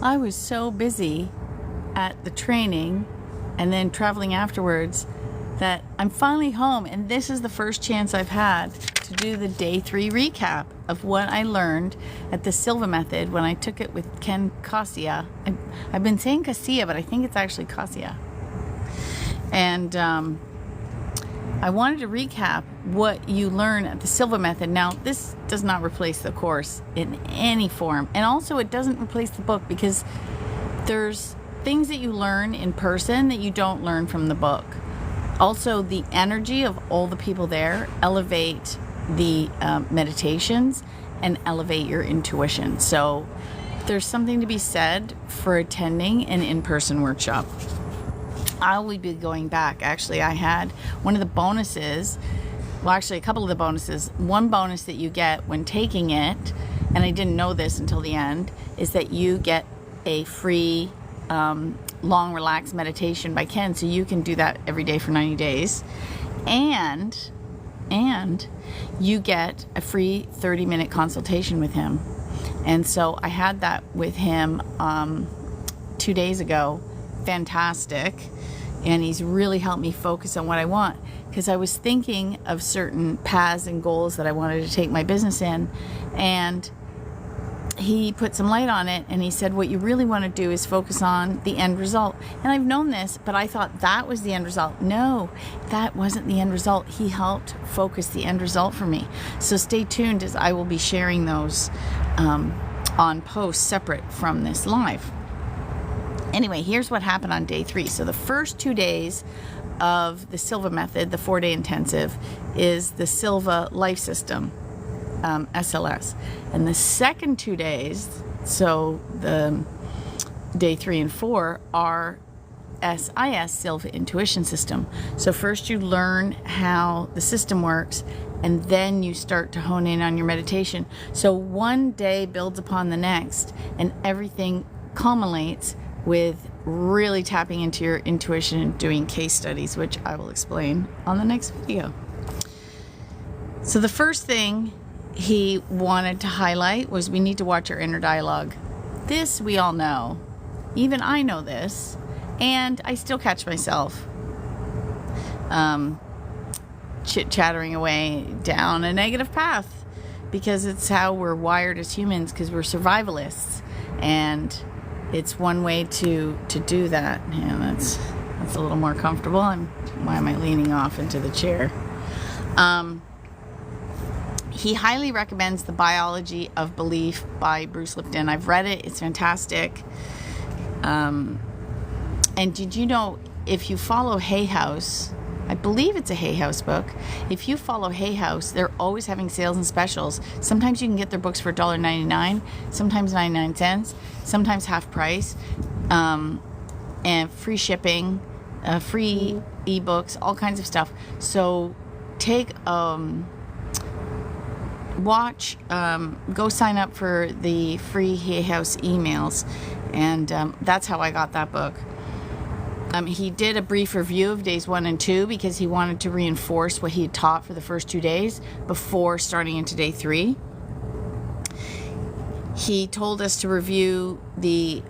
I was so busy at the training and then traveling afterwards that I'm finally home, and this is the first chance I've had to do the day 3 recap of what I learned at the Silva method when I took it with Ken Cassia. I've been saying Cassia, but I think it's actually Cassia. And I wanted to recap what you learn at the Silva method. Now, this does not replace the course in any form, and also it doesn't replace the book, because there's things that you learn in person that you don't learn from the book. Also, the energy of all the people there elevate the meditations and elevate your intuition. So there's something to be said for attending an in-person workshop. I will be going back. Actually, I had one of the bonuses, well, actually a couple of the bonuses. One bonus that you get when taking it, and I didn't know this until the end, is that you get a free long relaxed meditation by Ken, so you can do that every day for 90 days, and you get a free 30-minute consultation with him. And so I had that with him 2 days ago. Fantastic. And he's really helped me focus on what I want, because I was thinking of certain paths and goals that I wanted to take my business in, and he put some light on it, and he said, what you really want to do is focus on the end result. And I've known this, but I thought that was the end result. No, that wasn't the end result. He helped focus the end result for me. So stay tuned, as I will be sharing those on posts separate from this live. Anyway, here's what happened on day 3. So the first 2 days of the Silva method, the 4-day intensive, is the Silva life system, SLS. And the second 2 days, so the day 3 and 4, are SIS, Silva intuition system. So first you learn how the system works, and then you start to hone in on your meditation. So one day builds upon the next, and everything culminates with really tapping into your intuition and doing case studies, which I will explain on the next video. So the first thing he wanted to highlight was we need to watch our inner dialogue. This we all know. Even I know this, and I still catch myself chit-chattering away down a negative path, because it's how we're wired as humans, because we're survivalists, and it's one way to do that. And that's a little more comfortable. Why am I leaning off into the chair? He highly recommends The Biology of Belief by Bruce Lipton. I've read it. It's fantastic. And did you know, if you follow Hay House, I believe it's a Hay House book. If you follow Hay House, they're always having sales and specials. Sometimes you can get their books for $1.99, sometimes 99 cents, sometimes half price, and free shipping, free ebooks, all kinds of stuff. So take go sign up for the free Hay House emails, and that's how I got that book. He did a brief review of days 1 and 2 because he wanted to reinforce what he had taught for the first 2 days before starting into day 3. He told us to review the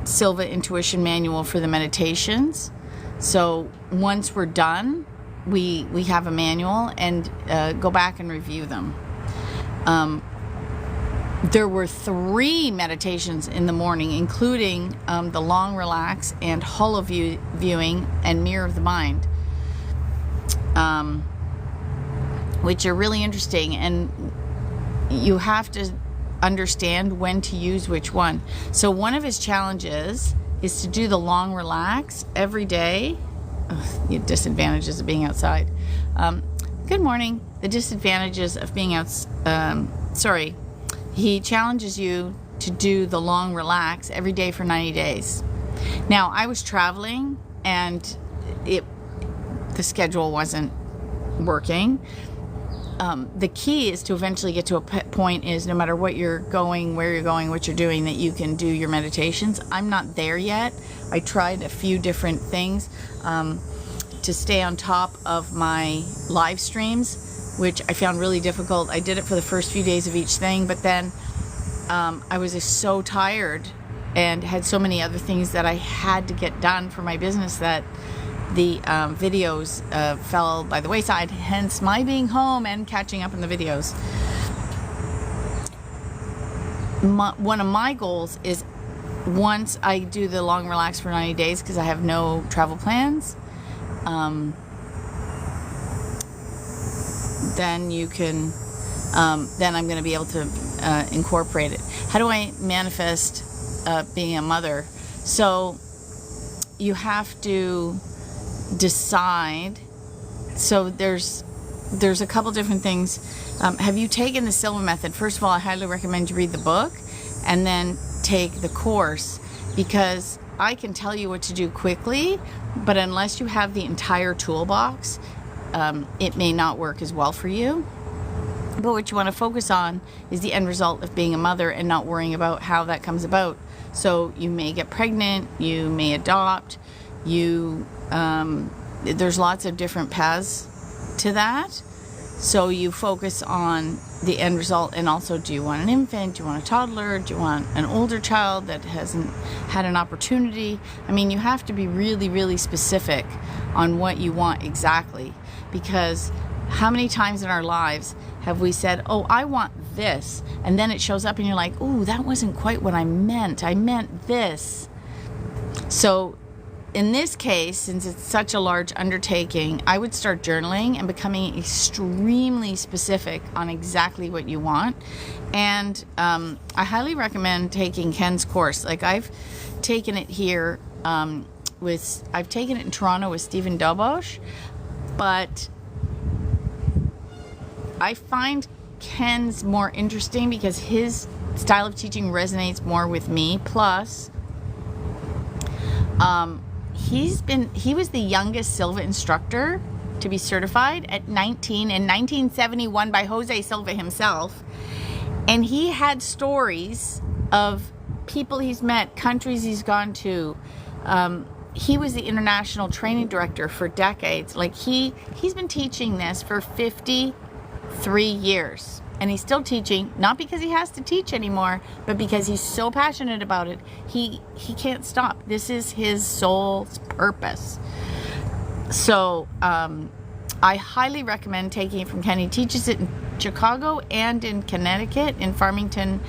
Silva Intuition Manual for the meditations. So once we're done, we have a manual, and go back and review them. There were 3 meditations in the morning, including the long relax and Holoviewing and mirror of the mind, which are really interesting, and you have to understand when to use which one. So one of his challenges is to do the long relax every day. The disadvantages of being outside. Good morning. The disadvantages of being outside. He challenges you to do the long relax every day for 90 days. Now, I was traveling, and the schedule wasn't working. The key is to eventually get to a point is, no matter what you're going, where you're going, what you're doing, that you can do your meditations. I'm not there yet. I tried a few different things to stay on top of my live streams, which I found really difficult. I did it for the first few days of each thing, but then I was just so tired and had so many other things that I had to get done for my business that the videos fell by the wayside, hence my being home and catching up on the videos. One of my goals is, once I do the long relax for 90 days, because I have no travel plans, then you can, then I'm going to be able to incorporate it. How do I manifest being a mother? So you have to decide. So there's a couple different things. Have you taken the Silva method? First of all, I highly recommend you read the book and then take the course, because I can tell you what to do quickly, but unless you have the entire toolbox, it may not work as well for you. But what you want to focus on is the end result of being a mother and not worrying about how that comes about. So you may get pregnant, you may adopt, there's lots of different paths to that. So you focus on the end result, and also, do you want an infant? Do you want a toddler? Do you want an older child that hasn't had an opportunity? I mean, you have to be really, really specific on what you want exactly, because how many times in our lives have we said, oh, I want this, and then it shows up and you're like, oh, that wasn't quite what I meant. I meant this. So in this case, since it's such a large undertaking, I would start journaling and becoming extremely specific on exactly what you want. And I highly recommend taking Ken's course. Like, I've taken it here I've taken it in Toronto with Stephen Dobosh, but I find Ken's more interesting because his style of teaching resonates more with me. Plus, he was the youngest Silva instructor to be certified at 19 in 1971 by Jose Silva himself. And he had stories of people he's met, countries he's gone to. He was the international training director for decades. Like, he's been teaching this for 53 years. And he's still teaching, not because he has to teach anymore, but because he's so passionate about it. He can't stop. This is his soul's purpose. So I highly recommend taking it from Ken. He teaches it in Chicago and in Connecticut, in Farmington,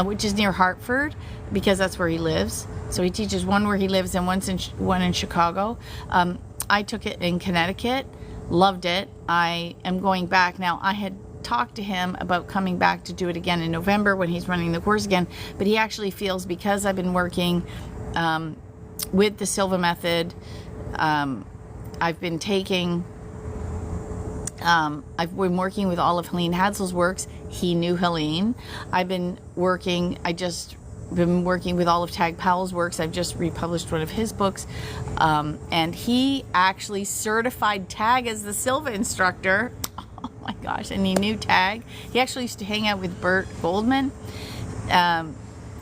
which is near Hartford, because that's where he lives. So he teaches one where he lives and one in Chicago. I took it in Connecticut, loved it. I am going back now. I had talked to him about coming back to do it again in November when he's running the course again, but he actually feels, because I've been working with the Silva method, I've been working with all of Helene Hadsel's works. He knew Helene. I've been working with all of Tag Powell's works. I've just republished one of his books, and he actually certified Tag as the Silva instructor. Oh my gosh, and he knew Tag. He actually used to hang out with Bert Goldman,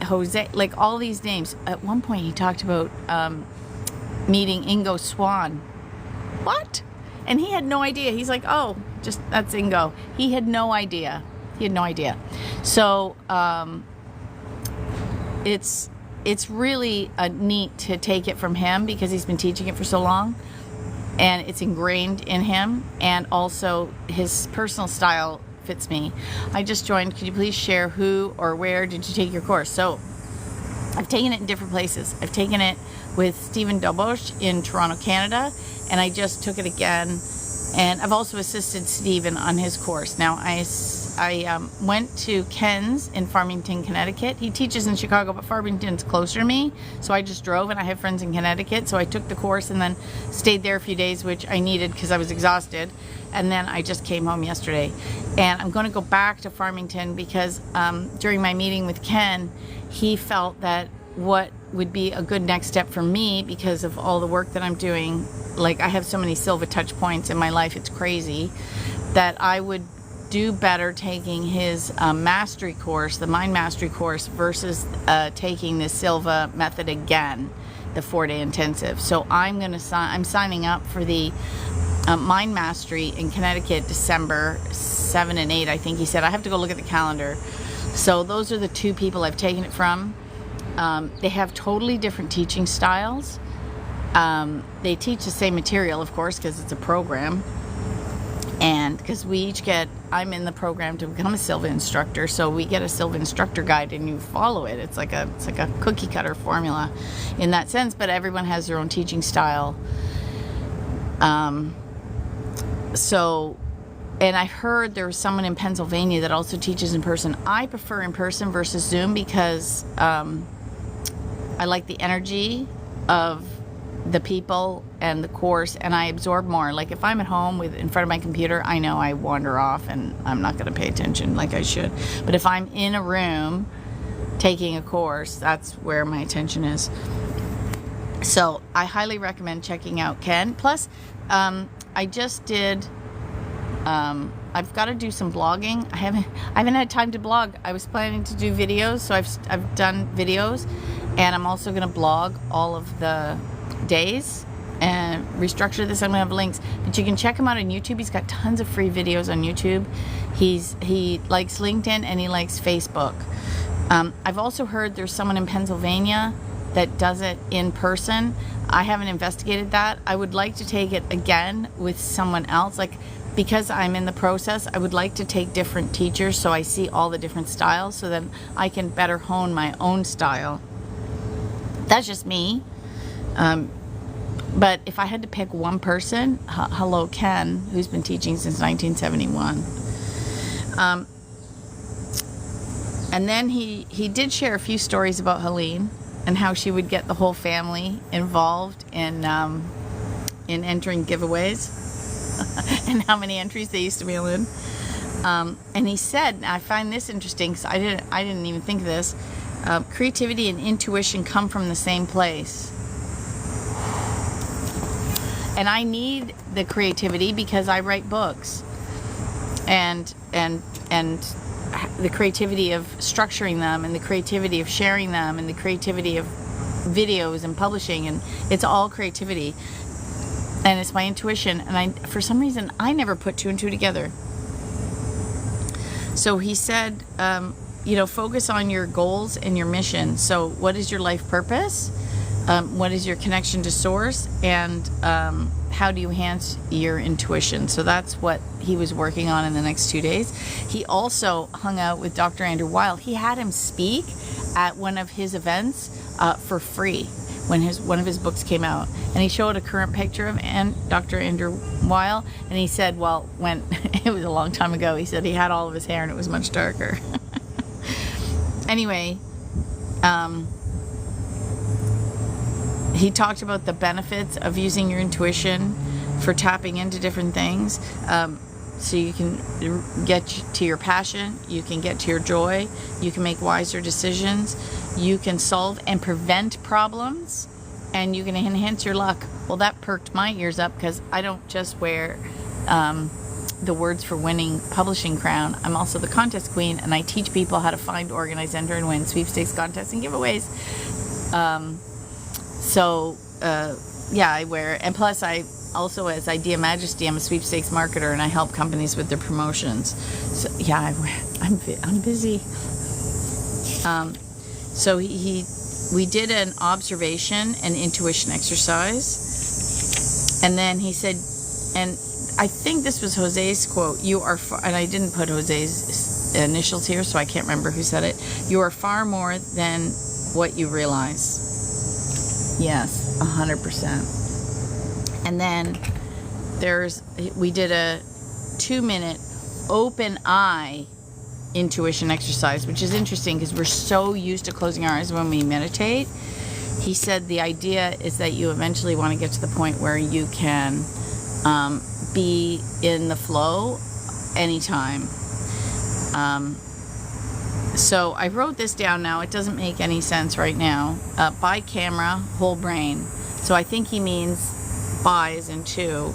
Jose, like all these names. At one point he talked about meeting Ingo Swann. What? And he had no idea. He's like, oh, just that's Ingo. He had no idea. So it's really neat to take it from him, because he's been teaching it for so long. And it's ingrained in him, and also his personal style fits me. I just joined. Could you please share who or where did you take your course? So I've taken it in different places. I've taken it with Stephen Dobosh in Toronto, Canada, and I just took it again. And I've also assisted Stephen on his course. Now, I went to Ken's in Farmington, Connecticut. He teaches in Chicago, but Farmington's closer to me. So I just drove, and I have friends in Connecticut. So I took the course and then stayed there a few days, which I needed because I was exhausted. And then I just came home yesterday. And I'm going to go back to Farmington because during my meeting with Ken, he felt that what would be a good next step for me, because of all the work that I'm doing, like I have so many Silva touch points in my life, it's crazy, that I would do better taking his mastery course, the mind mastery course, versus taking the Silva method again, the 4-day intensive. So I'm signing up for the mind mastery in Connecticut, December 7 and 8, I think he said. I have to go look at the calendar. So those are the two people I've taken it from. They have totally different teaching styles. They teach the same material, of course, because it's a program. And because I'm in the program to become a Silva instructor, so we get a Silva instructor guide and you follow it. It's like a cookie cutter formula in that sense, but everyone has their own teaching style. And I heard there was someone in Pennsylvania that also teaches in person. I prefer in person versus Zoom because I like the energy of the people and the course, and I absorb more. Like if I'm at home in front of my computer, I know I wander off and I'm not going to pay attention like I should. But if I'm in a room taking a course, that's where my attention is. So I highly recommend checking out Ken. Plus, I just did. I've got to do some blogging. I haven't had time to blog. I was planning to do videos, so I've done videos, and I'm also going to blog all of the days and restructure this. I'm going to have links, but you can check him out on YouTube. He's got tons of free videos on YouTube. He likes LinkedIn and he likes Facebook. I've also heard there's someone in Pennsylvania that does it in person. I haven't investigated that. I would like to take it again with someone else. Like, because I'm in the process, I would like to take different teachers so I see all the different styles so that I can better hone my own style. That's just me. But if I had to pick one person, hello Ken, who's been teaching since 1971. And then he did share a few stories about Helene and how she would get the whole family involved in entering giveaways and how many entries they used to mail in. And he said, I find this interesting because I didn't even think of this. Creativity and intuition come from the same place. And I need the creativity because I write books, and the creativity of structuring them, and the creativity of sharing them, and the creativity of videos and publishing, and it's all creativity. And it's my intuition, and for some reason I never put two and two together. So he said, focus on your goals and your mission. So what is your life purpose? What is your connection to source? And how do you enhance your intuition? So that's what he was working on in the next 2 days. He also hung out with Dr. Andrew Weil. He had him speak at one of his events for free when one of his books came out. And he showed a current picture of Dr. Andrew Weil. And he said, well, when it was a long time ago, he said he had all of his hair and it was much darker. Anyway, he talked about the benefits of using your intuition for tapping into different things. So you can get to your passion, you can get to your joy, you can make wiser decisions, you can solve and prevent problems, and you can enhance your luck. Well, that perked my ears up because I don't just wear the Words for Winning publishing crown. I'm also the contest queen, and I teach people how to find, organize, enter, and win sweepstakes, contests, and giveaways. I wear it. And plus, I also, as Idea Majesty, I'm a sweepstakes marketer, and I help companies with their promotions. So, yeah, I'm busy. So we did an observation and intuition exercise, and then he said, and I think this was Jose's quote, and I didn't put Jose's initials here, so I can't remember who said it. You are far more than what you realize. Yes, 100%. And then we did a 2-minute open eye intuition exercise, which is interesting because we're so used to closing our eyes when we meditate. He said the idea is that you eventually want to get to the point where you can be in the flow anytime. So I wrote this down now. It doesn't make any sense right now. By camera, whole brain. So I think he means by as in two.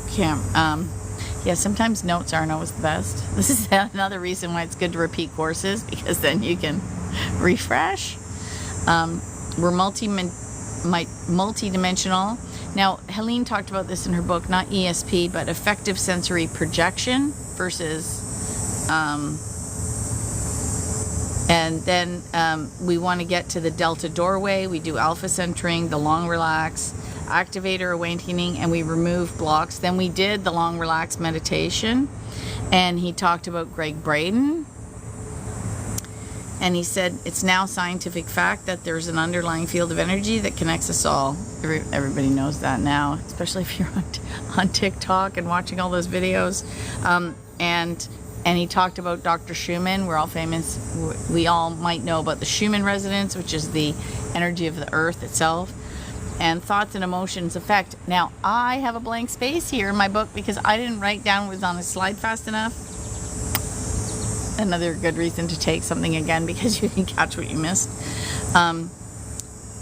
Sometimes notes aren't always the best. This is another reason why it's good to repeat courses, because then you can refresh. We're multi-dimensional. Now, Helene talked about this in her book, not ESP, but effective sensory projection versus And then we want to get to the Delta doorway. We do alpha centering, the long relax, activator awakening, and we remove blocks. Then we did the long relax meditation, and he talked about Greg Braden. And he said it's now scientific fact that there's an underlying field of energy that connects us all. Everybody knows that now, especially if you're on TikTok and watching all those videos. And he talked about Dr. Schumann. We're all famous. We all might know about the Schumann resonance, which is the energy of the earth itself. And thoughts and emotions affect. Now, I have a blank space here in my book because I didn't write down what was on a slide fast enough. Another good reason to take something again, because you can catch what you missed.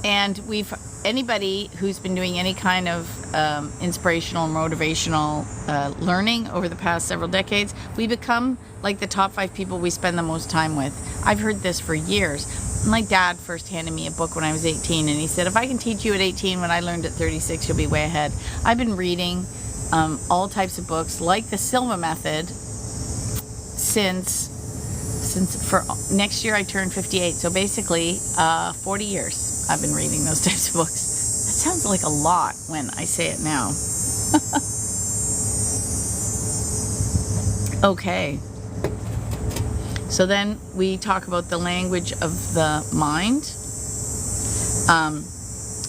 And anybody who's been doing any kind of inspirational, motivational learning over the past several decades, we become like the top 5 people we spend the most time with. I've heard this for years. My dad first handed me a book when I was 18, and he said, if I can teach you at 18 what I learned at 36, you'll be way ahead. I've been reading all types of books like the Silva Method since for next year I turn 58, so basically 40 years I've been reading those types of books. That sounds like a lot when I say it now. Okay, so then we talk about the language of the mind.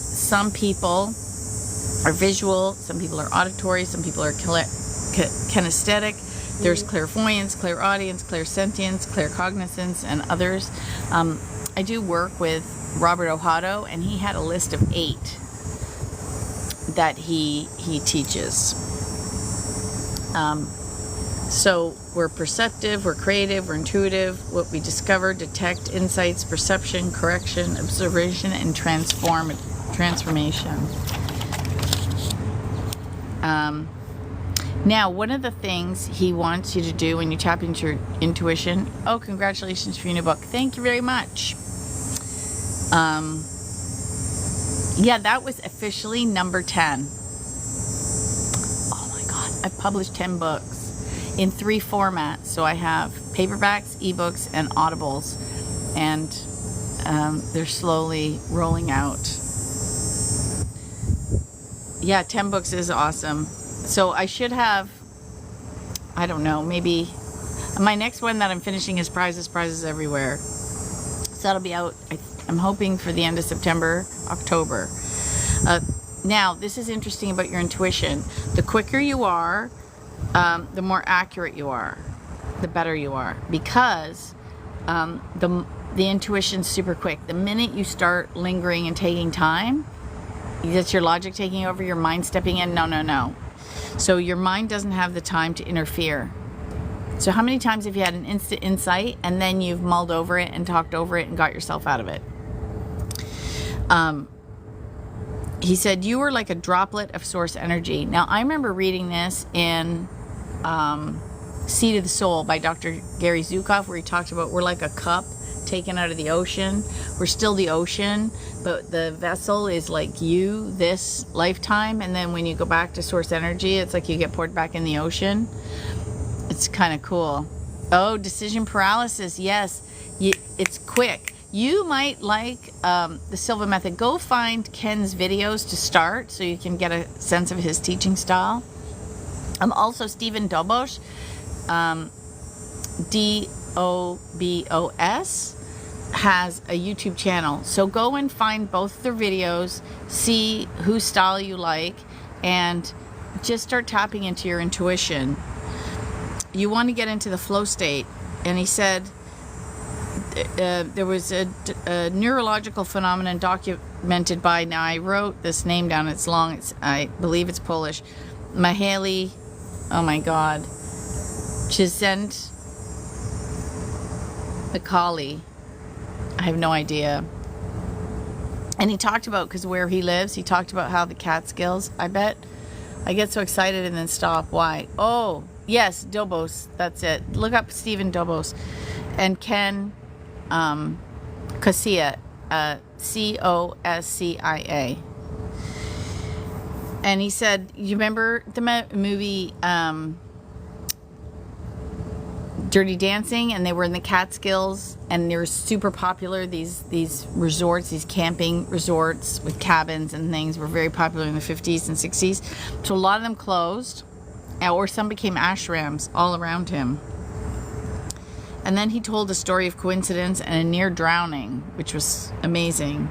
Some people are visual, some people are auditory, some people are kinesthetic. There's clairvoyance, clairaudience, clairsentience, claircognizance, and others. I do work with Robert Ohado, and he had a list of 8 that he teaches. So we're perceptive, we're creative, we're intuitive. What we discover, detect, insights, perception, correction, observation, and transformation. Now, one of the things he wants you to do when you tap into your intuition, congratulations for your new book. Thank you very much. Yeah, that was officially number 10. Oh my God, I've published 10 books in 3 formats. So I have paperbacks, ebooks, and audibles. And they're slowly rolling out. Yeah, 10 books is awesome. So I should have, I don't know, maybe my next one that I'm finishing is Prizes Everywhere. So that'll be out, I'm hoping, for the end of September, October. Now, this is interesting about your intuition. The quicker you are, the more accurate you are, the better you are. Because the intuition's super quick. The minute you start lingering and taking time, that's your logic taking over, your mind stepping in. No. So your mind doesn't have the time to interfere. So how many times have you had an instant insight and then you've mulled over it and talked over it and got yourself out of it? He said, you were like a droplet of source energy. Now, I remember reading this in Seed of the Soul by Dr. Gary Zukav, where he talked about we're like a cup taken out of the ocean. We're still the ocean, but the vessel is like you this lifetime, and then when you go back to source energy, it's like you get poured back in the ocean. It's kind of cool. Oh, decision paralysis. Yes, it's quick. You might like the Silva Method. Go find Ken's videos to start so you can get a sense of his teaching style. Also Stephen Dobos, Dobos, has a YouTube channel. So go and find both their videos, see whose style you like, and just start tapping into your intuition. You want to get into the flow state. And he said there was a neurological phenomenon documented by, now I wrote this name down, it's long, I believe it's Polish, Mihaly, oh my God, Csikszentmihalyi. I have no idea. And he talked about, because where he lives, he talked about how the Catskills, I bet, I get so excited and then stop. Why? Oh, yes, Dobos, that's it. Look up Stephen Dobos. And Ken Coscia, Coscia. And he said, you remember the movie Dirty Dancing, and they were in the Catskills, and they were super popular. These resorts, these camping resorts with cabins and things, were very popular in the 50s and 60s. So a lot of them closed, or some became ashrams all around him. And then he told a story of coincidence and a near drowning, which was amazing.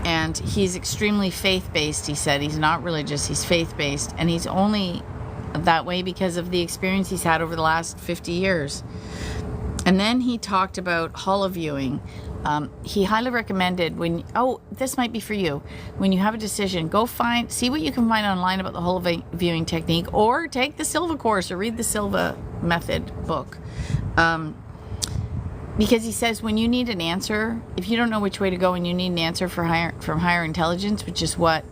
And he's extremely faith-based, he said. He's not religious, he's faith-based, and he's only that way because of the experience he's had over the last 50 years. And then he talked about holoviewing. He highly recommended this might be for you. When you have a decision, go see what you can find online about the holoviewing technique, or take the Silva course or read the Silva method book. Because he says when you need an answer, if you don't know which way to go and you need an answer from higher intelligence, which is what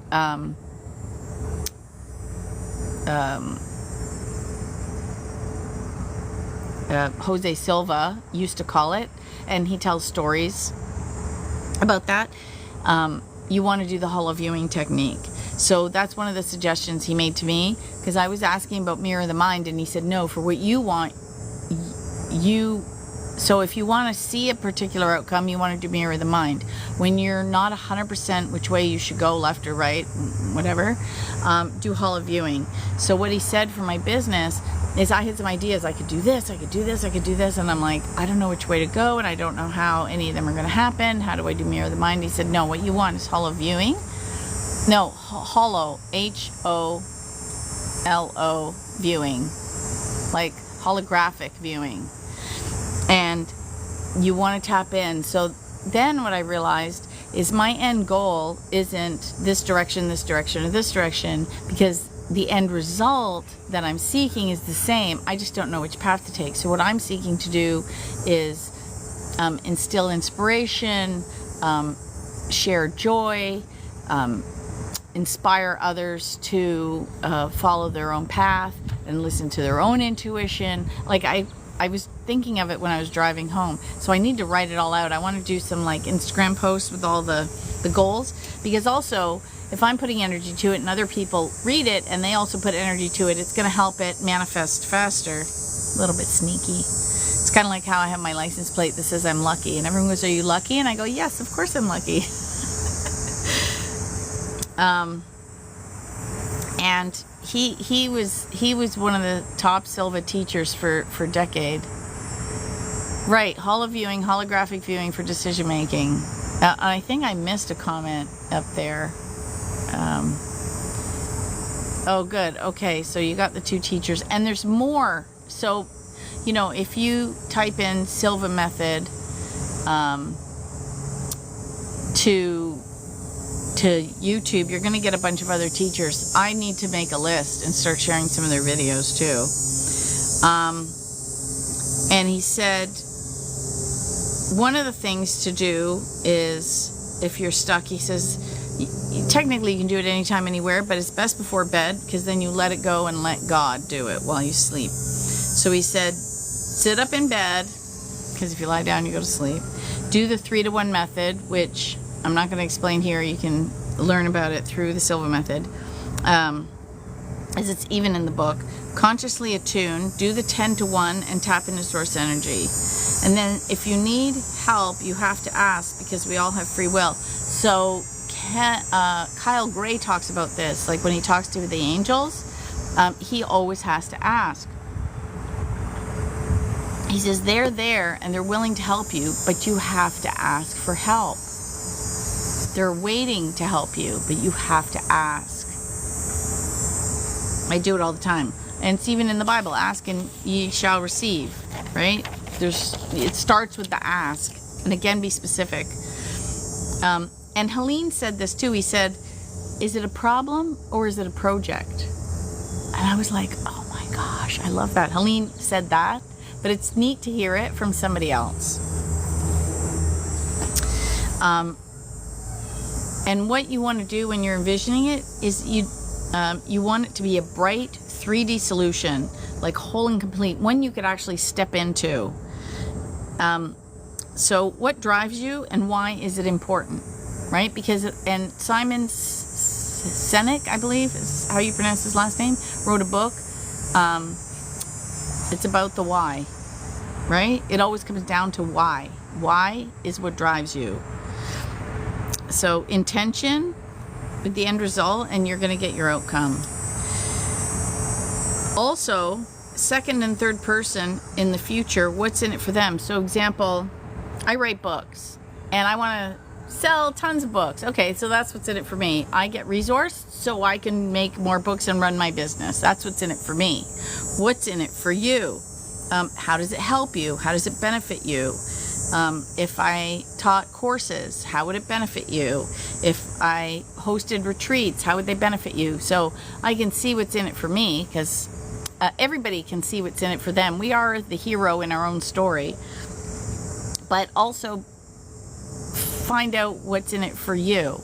Jose Silva used to call it, and he tells stories about that. You want to do the holoviewing technique. So that's one of the suggestions he made to me, because I was asking about mirror the mind, and he said, no, for what you want, so if you want to see a particular outcome, you want to do mirror the mind. When you're not 100% which way you should go, left or right, whatever, do holoviewing. So what he said for my business is, I had some ideas. I could do this, I could do this, I could do this. And I'm like, I don't know which way to go, and I don't know how any of them are going to happen. How do I do mirror the mind? He said, no, what you want is holoviewing. No, holo, Holo viewing, like holographic viewing. And you want to tap in. So then what I realized is my end goal isn't this direction, or this direction, because the end result that I'm seeking is the same. I just don't know which path to take. So what I'm seeking to do is instill inspiration, share joy, inspire others to follow their own path and listen to their own intuition. Like I was thinking of it when I was driving home, so I need to write it all out. I want to do some like Instagram posts with all the goals, because also if I'm putting energy to it and other people read it and they also put energy to it, it's going to help it manifest faster. A little bit sneaky. It's kind of like how I have my license plate that says I'm lucky, and everyone goes, are you lucky? And I go, yes, of course I'm lucky. And he was one of the top Silva teachers for a decade. Right, holoviewing, holographic viewing for decision making. I think I missed a comment up there. Oh, good. Okay, so you got the two teachers, and there's more. So, if you type in Silva method to YouTube, you're going to get a bunch of other teachers. I need to make a list and start sharing some of their videos too. And he said one of the things to do is, if you're stuck, he says, technically you can do it anytime, anywhere, but it's best before bed, because then you let it go and let God do it while you sleep. So he said, sit up in bed, because if you lie down, you go to sleep. Do the 3-to-1 method, which I'm not going to explain here. You can learn about it through the Silva method, as it's even in the book. Consciously attune, do the 10-to-1, and tap into source energy. And then if you need help, you have to ask, because we all have free will. So Kyle Gray talks about this, like when he talks to the angels, he always has to ask. He says they're there and they're willing to help you, but you have to ask for help. They're waiting to help you, but you have to ask. I do it all the time. And it's even in the Bible, ask and ye shall receive, right? It starts with the ask. And again, be specific. And Helene said this too. He said, is it a problem or is it a project? And I was like, oh my gosh, I love that. Helene said that, but it's neat to hear it from somebody else. And what you want to do when you're envisioning it is you want it to be a bright 3D solution, like whole and complete, one you could actually step into. So what drives you and why is it important, right? Because, and Simon Sinek, I believe is how you pronounce his last name, wrote a book. It's about the why. right? It always comes down to why. Why is what drives you. So intention with the end result, and you're going to get your outcome. Also, second and third person in the future, what's in it for them? So example, I write books and I want to sell tons of books. Okay, so that's what's in it for me. I get resourced so I can make more books and run my business. That's what's in it for me. What's in it for you? How does it help you? How does it benefit you? If I taught courses, how would it benefit you? If I hosted retreats, how would they benefit you? So I can see what's in it for me, because everybody can see what's in it for them. We are the hero in our own story, but also find out what's in it for you.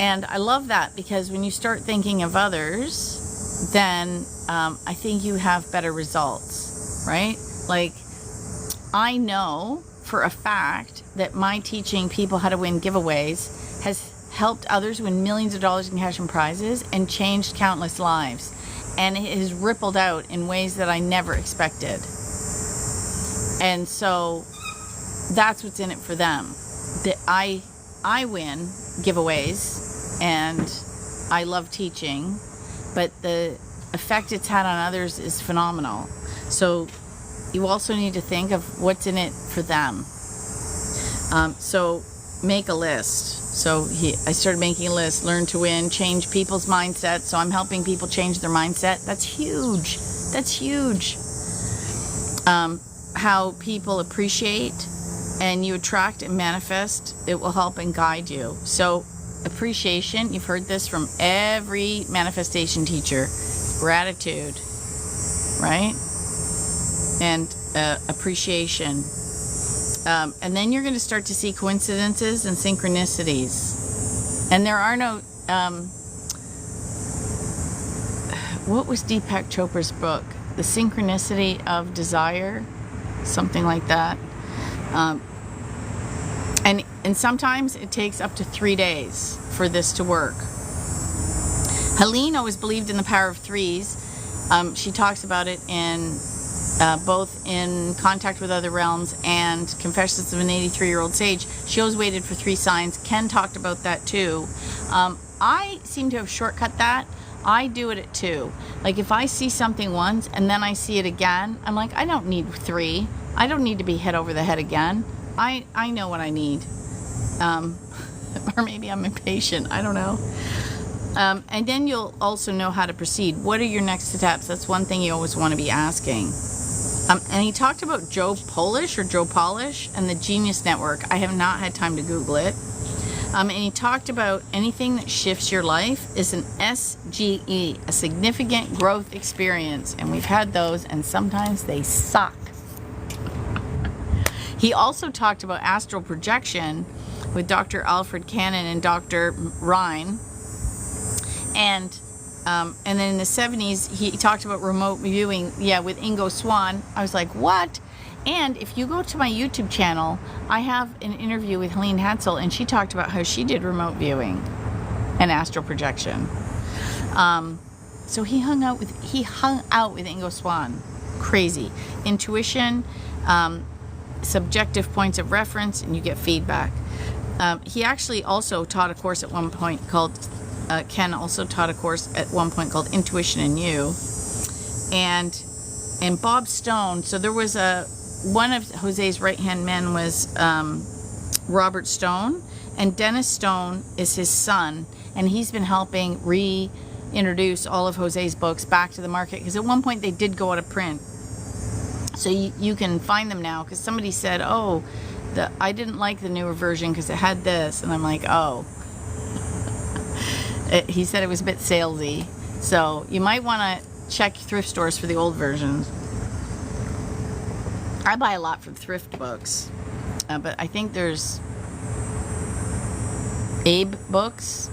And I love that, because when you start thinking of others, then I think you have better results, right? Like, I know for a fact that my teaching people how to win giveaways has helped others win millions of dollars in cash and prizes and changed countless lives. And it has rippled out in ways that I never expected. And so that's what's in it for them. That I win giveaways and I love teaching, but the effect it's had on others is phenomenal. So you also need to think of what's in it for them. So make a list. So I started making a list, learn to win, change people's mindset. So I'm helping people change their mindset. That's huge. That's huge. How people appreciate and you attract and manifest, it will help and guide you. So appreciation, you've heard this from every manifestation teacher. Gratitude, right? And appreciation. And then you're going to start to see coincidences and synchronicities. And there are no... what was Deepak Chopra's book? The Synchronicity of Desire? Something like that. And sometimes it takes up to 3 days for this to work. Helene always believed in the power of threes. She talks about it in both in Contact with Other Realms and Confessions of an 83-Year-Old Sage. She always waited for 3 signs. Ken talked about that too. I seem to have shortcut that. I do it at 2. Like if I see something once and then I see it again, I'm like, I don't need 3. I don't need to be hit over the head again. I know what I need. Or maybe I'm impatient. I don't know. And then you'll also know how to proceed. What are your next steps? That's one thing you always want to be asking. And he talked about Joe Polish and the Genius Network. I have not had time to Google it. And he talked about anything that shifts your life is an SGE, a significant growth experience. And we've had those, and sometimes they suck. He also talked about astral projection with Dr. Alfred Cannon and Dr. Rhine. And then in the 70s, he talked about remote viewing, with Ingo Swann. I was like, what? And if you go to my YouTube channel, I have an interview with Helene Hansel, and she talked about how she did remote viewing and astral projection. So he hung out with Ingo Swann. Crazy. Intuition, subjective points of reference, and you get feedback. He actually also taught a course at one point called, Ken also taught a course at one point called Intuition in You. And Bob Stone, so there was one of Jose's right-hand men was Robert Stone, and Dennis Stone is his son, and he's been helping reintroduce all of Jose's books back to the market, because at one point they did go out of print. So you can find them now, because somebody said, I didn't like the newer version because it had this, and I'm like, he said it was a bit salesy. So you might want to check thrift stores for the old versions. I buy a lot from thrift books, but I think there's Abe books,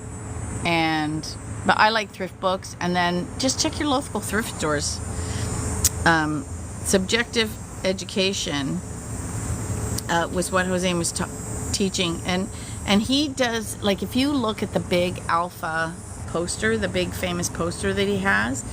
but I like thrift books. And then just check your local thrift stores. Subjective education was what Jose was teaching, and he does, like, if you look at the big alpha poster, the big famous poster that he has,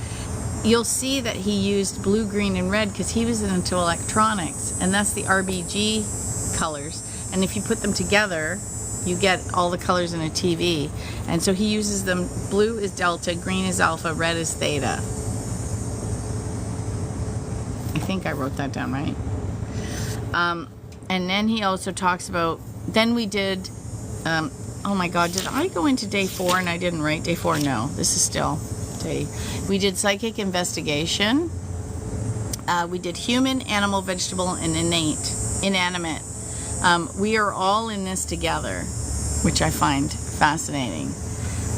you'll see that he used blue, green, and red because he was into electronics, and that's the RBG colors. And if you put them together, you get all the colors in a TV. And so he uses them. Blue is delta, green is alpha, red is theta. I think I wrote that down right. And then he also talks about, then we did, oh my God, did I go into day 4 and I didn't write day 4? No, this is still day. We did psychic investigation. We did human, animal, vegetable, and inanimate. We are all in this together, which I find fascinating.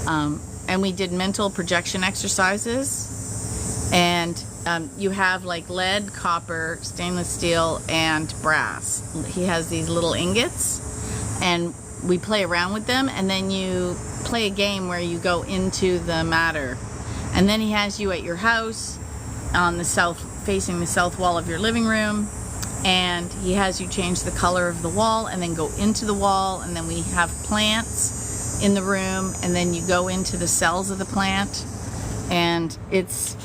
And we did mental projection exercises, and you have like lead, copper, stainless steel, and brass. He has these little ingots, and we play around with them, and then you play a game where you go into the matter. And then he has you at your house on the facing the south wall of your living room, and he has you change the color of the wall and then go into the wall, and then we have plants in the room, and then you go into the cells of the plant, and it's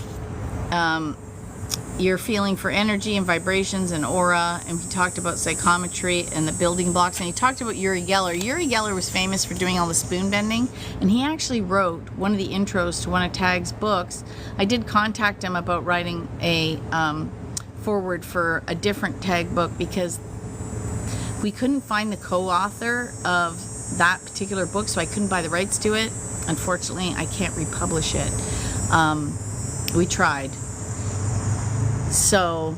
you're feeling for energy and vibrations and aura. And he talked about psychometry and the building blocks, and he talked about Uri Geller. Uri Geller was famous for doing all the spoon bending, and he actually wrote one of the intros to one of Tag's books. I did contact him about writing a forward for a different Tag book because we couldn't find the co-author of that particular book, so I couldn't buy the rights to it. Unfortunately, I can't republish it. We tried. So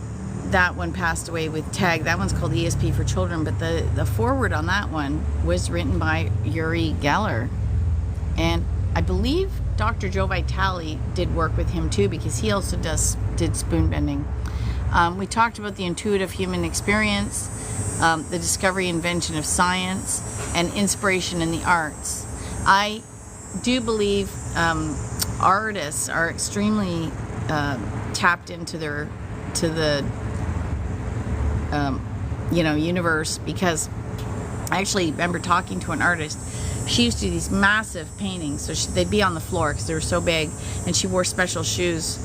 that one passed away with Tag. That one's called ESP for Children, but the forward on that one was written by Uri Geller. And I believe Dr. Joe Vitale did work with him too, because he also did spoon bending. We talked about the intuitive human experience, the discovery and invention of science, and inspiration in the arts. I do believe artists are extremely tapped into the universe, because I actually remember talking to an artist. She used to do these massive paintings, so they'd be on the floor because they were so big, and she wore special shoes.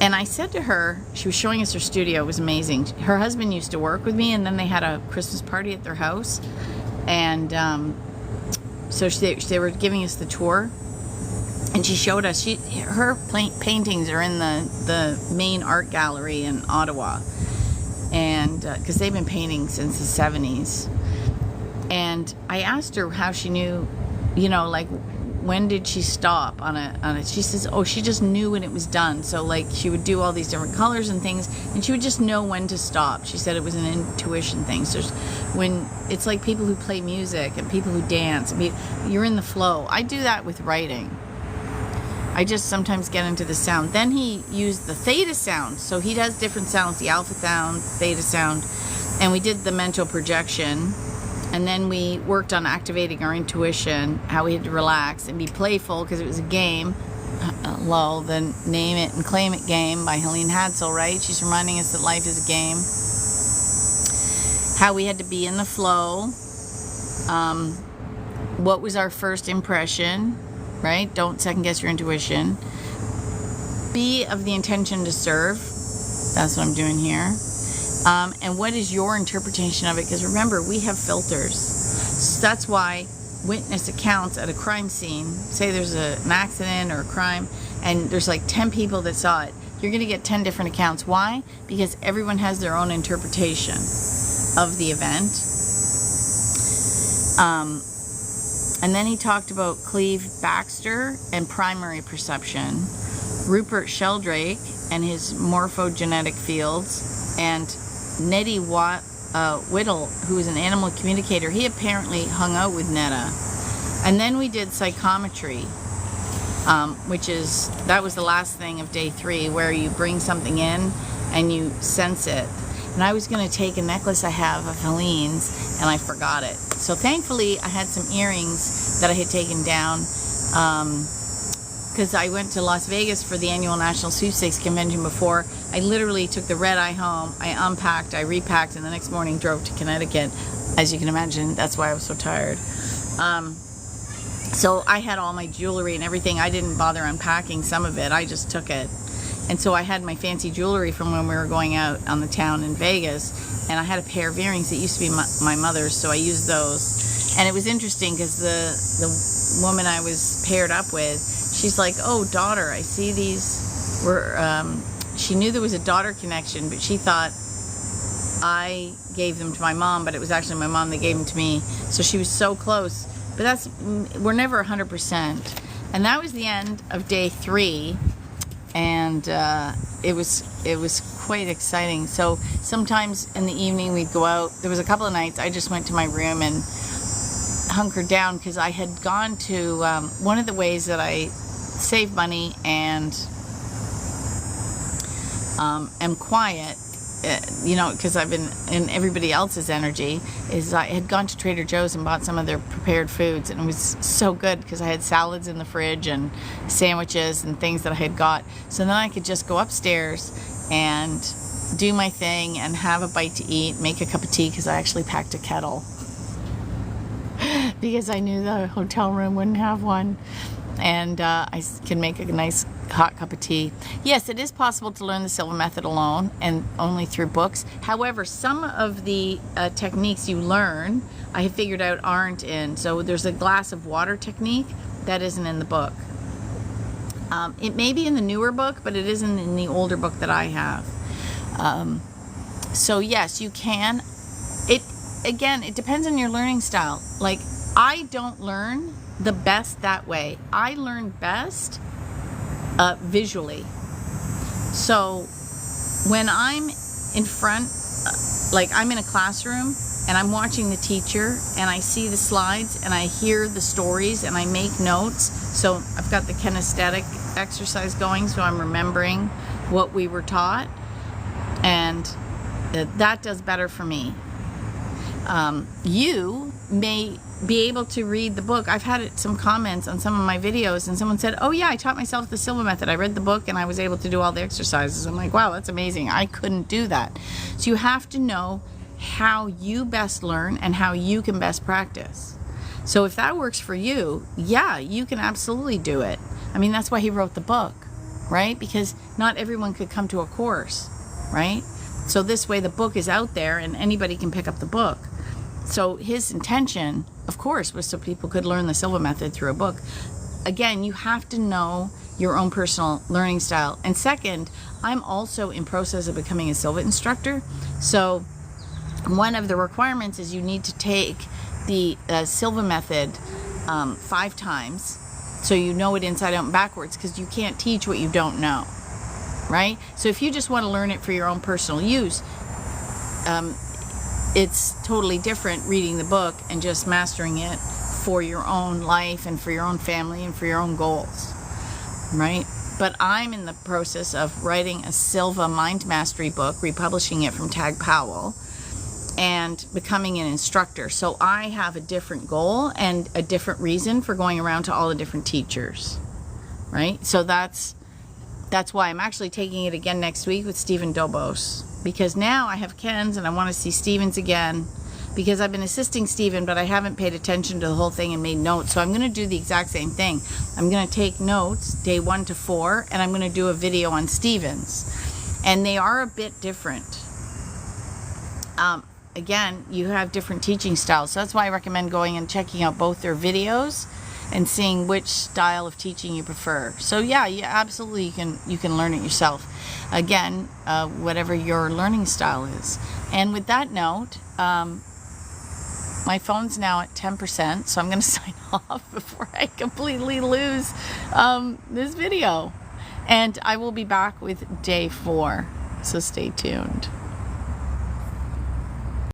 And I said to her, she was showing us her studio, it was amazing. Her husband used to work with me, and then they had a Christmas party at their house, and so they were giving us the tour, and she showed us, her paintings are in the main art gallery in Ottawa, and because they've been painting since the 70s. And I asked her how she knew, like, when did she stop on it? She says, oh, she just knew when it was done. So like she would do all these different colors and things, and she would just know when to stop. She said it was an intuition thing. So when it's like people who play music and people who dance, you're in the flow. I do that with writing. I just sometimes get into the sound. Then he used the theta sound. So he does different sounds, the alpha sound, theta sound, and we did the mental projection. And then we worked on activating our intuition, how we had to relax and be playful because it was a game. Lol, the Name It and Claim It game by Helene Hadsel, right? She's reminding us that life is a game. How we had to be in the flow. What was our first impression, right? Don't second guess your intuition. Be of the intention to serve. That's what I'm doing here. And what is your interpretation of it? Because remember, we have filters. So that's why witness accounts at a crime scene, say there's an accident or a crime, and there's like 10 people that saw it, you're going to get 10 different accounts. Why? Because everyone has their own interpretation of the event. And then he talked about Cleve Baxter and primary perception, Rupert Sheldrake and his morphogenetic fields, and Nettie Whittle, who is an animal communicator. He apparently hung out with Netta. And then we did psychometry, that was the last thing of day 3, where you bring something in and you sense it. And I was going to take a necklace I have of Helene's, and I forgot it. So thankfully I had some earrings that I had taken down, because I went to Las Vegas for the annual National Sweepstakes Convention before. I literally took the red eye home, I unpacked, I repacked, and the next morning drove to Connecticut. As you can imagine, that's why I was so tired. So I had all my jewelry and everything. I didn't bother unpacking some of it, I just took it. And so I had my fancy jewelry from when we were going out on the town in Vegas, and I had a pair of earrings that used to be my mother's, so I used those. And it was interesting because the woman I was paired up with, she's like, "Oh, daughter, I see these were," she knew there was a daughter connection, but she thought I gave them to my mom, but it was actually my mom that gave them to me. So she was so close. But we're never 100%. And that was the end of day 3. And it was quite exciting. So sometimes in the evening we'd go out. There was a couple of nights I just went to my room and hunkered down, because I had gone to one of the ways that I save money and am quiet, because I've been in everybody else's energy, is I had gone to Trader Joe's and bought some of their prepared foods, and it was so good because I had salads in the fridge and sandwiches and things that I had got. So then I could just go upstairs and do my thing and have a bite to eat, make a cup of tea, because I actually packed a kettle because I knew the hotel room wouldn't have one. And I can make a nice hot cup of tea. Yes, it is possible to learn the Silva method alone and only through books. However, some of the techniques you learn, I have figured out, aren't in. So there's a glass of water technique that isn't in the book. It may be in the newer book, but it isn't in the older book that I have. So yes, you can. Again, it depends on your learning style. Like, I don't learn the best that way. I learn best visually. So when I'm in front, like I'm in a classroom and I'm watching the teacher and I see the slides and I hear the stories and I make notes. So I've got the kinesthetic exercise going, so I'm remembering what we were taught, and that does better for me. You may be able to read the book. I've had some comments on some of my videos, and someone said, "Oh yeah, I taught myself the Silva method. I read the book and I was able to do all the exercises." I'm like, wow, that's amazing. I couldn't do that. So you have to know how you best learn and how you can best practice. So if that works for you, yeah, you can absolutely do it. I mean, that's why he wrote the book, right? Because not everyone could come to a course, right? So this way the book is out there and anybody can pick up the book. So his intention, of course, was so people could learn the Silva method through a book. Again, you have to know your own personal learning style. And second, I'm also in process of becoming a Silva instructor. So one of the requirements is you need to take the Silva method 5 times, so you know it inside out and backwards, because you can't teach what you don't know, right? So if you just want to learn it for your own personal use, it's totally different reading the book and just mastering it for your own life and for your own family and for your own goals, right? But I'm in the process of writing a Silva mind mastery book, republishing it from Tag Powell, and becoming an instructor. So I have a different goal and a different reason for going around to all the different teachers, right? So that's why I'm actually taking it again next week with Stephen Dobos, because now I have Ken's and I want to see Stephen's again, because I've been assisting Stephen, but I haven't paid attention to the whole thing and made notes. So I'm going to do the exact same thing. I'm going to take notes day 1 to 4, and I'm going to do a video on Stephen's. And they are a bit different. Again, you have different teaching styles. So that's why I recommend going and checking out both their videos and seeing which style of teaching you prefer. So yeah, absolutely you can learn it yourself. Again, whatever your learning style is. And with that note, my phone's now at 10%, so I'm going to sign off before I completely lose this video. And I will be back with day 4, so stay tuned.